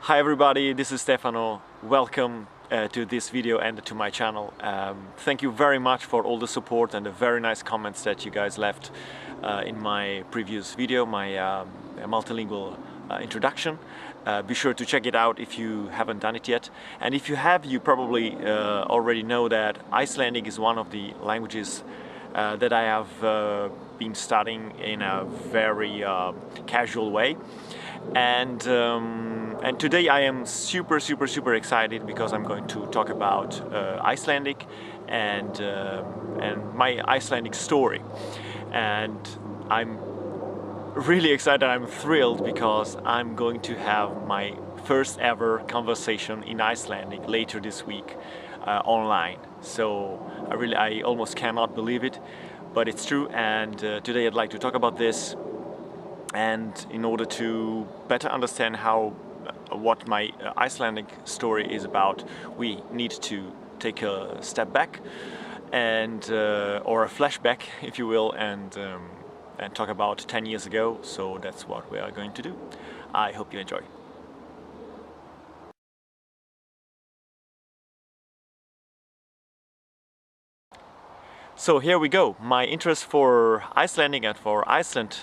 Hi everybody, this is Stefano. Welcome to this video and to my channel. Thank you very much for all the support and the very nice comments that you guys left in my previous video, my multilingual introduction. Be sure to check it out if you haven't done it yet. And if you have, you probably already know that Icelandic is one of the languages that I have been studying in a very casual way. And today I am super excited because I'm going to talk about Icelandic and my Icelandic story. And I'm really excited, I'm thrilled because I'm going to have my first ever conversation in Icelandic later this week online. So I almost cannot believe it, but it's true. And today I'd like to talk about this. And in order to better understand what my Icelandic story is about, we need to take a step back and or a flashback, if you will, and talk about 10 years ago. So that's what we are going to do. I hope you enjoy. So here we go. My interest for Icelandic and for Iceland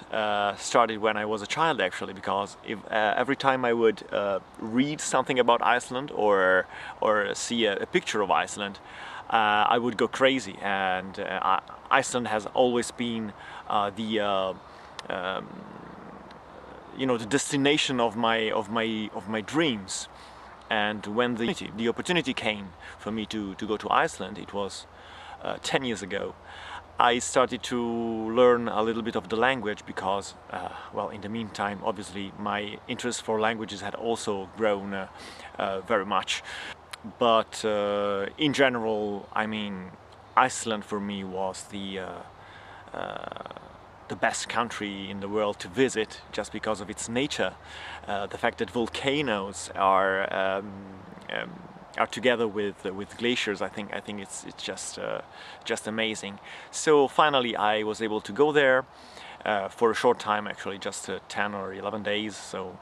started when I was a child, actually, because every time I would read something about Iceland or see a picture of Iceland, I would go crazy. And Iceland has always been the destination of my dreams. And when the opportunity came for me to go to Iceland, it was 10 years ago. I started to learn a little bit of the language because, well, in the meantime, obviously, my interest for languages had also grown very much. But in general, I mean, Iceland for me was the best country in the world to visit just because of its nature. The fact that volcanoes are together with glaciers, I think it's just amazing. So finally I was able to go there for a short time, actually, just 10 or 11 days. So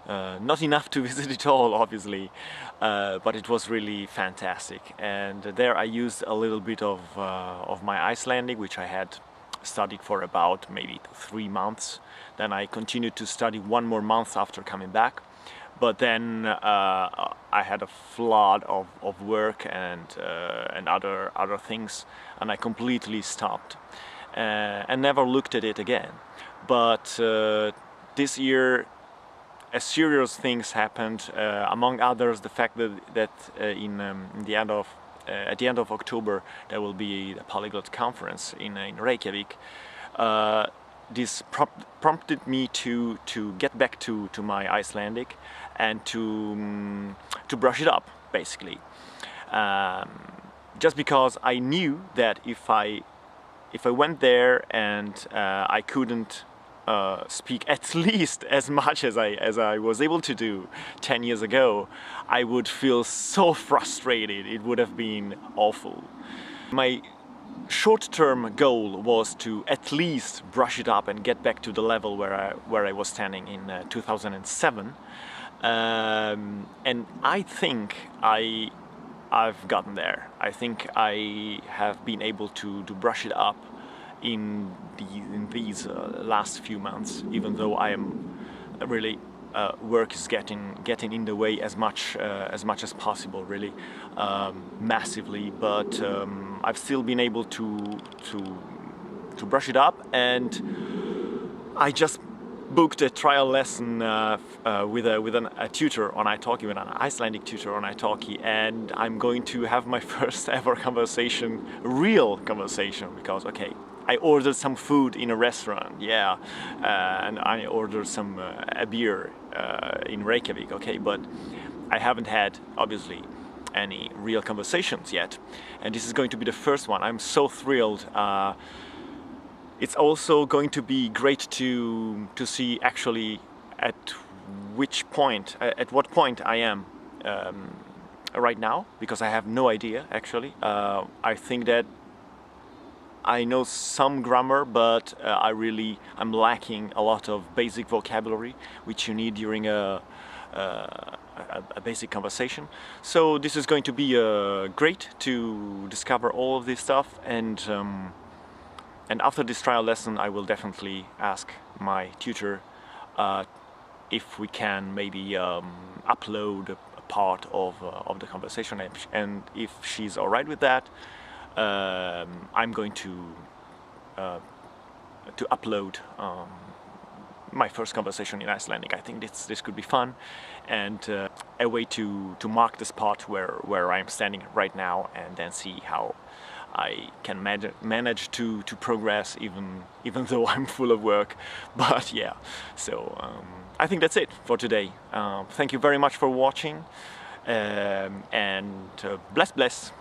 not enough to visit it all, obviously, but it was really fantastic. And there I used a little bit of my Icelandic, which I had studied for about maybe 3 months. Then I continued to study 1 more month after coming back. But then I had a flood of work and other things, and I completely stopped and never looked at it again. But this year, serious things happened. Among others, the fact that at the end of October there will be a polyglot conference in Reykjavik. This prompted me to get back to my Icelandic and to brush it up, basically. Just because I knew that if I went there and I couldn't speak at least as much as I was able to do 10 years ago, I would feel so frustrated. It would have been awful. My short-term goal was to at least brush it up and get back to the level where I was standing in 2007, and I think I've gotten there. I think I have been able to brush it up in these last few months, even though I am really work is getting in the way as much as possible, really, massively. But I've still been able to brush it up, and I just booked a trial lesson with a tutor on Italki, with an Icelandic tutor on Italki, and I'm going to have my first ever real conversation, because okay, I ordered some food in a restaurant, yeah, and I ordered a beer in Reykjavik, okay, but I haven't had, obviously, any real conversations yet, and this is going to be the first one. I'm so thrilled. It's also going to be great to see actually at what point I am right now, because I have no idea, actually. I think that I know some grammar, but I'm lacking a lot of basic vocabulary which you need during a a basic conversation. So this is going to be great to discover all of this stuff, and after this trial lesson I will definitely ask my tutor if we can maybe upload a part of the conversation, and if she's alright with that, I'm going to upload my first conversation in Icelandic. I think this could be fun, and a way to mark the spot where I'm standing right now, and then see how I can manage to progress even though I'm full of work. But yeah, so I think that's it for today. Thank you very much for watching, and bless.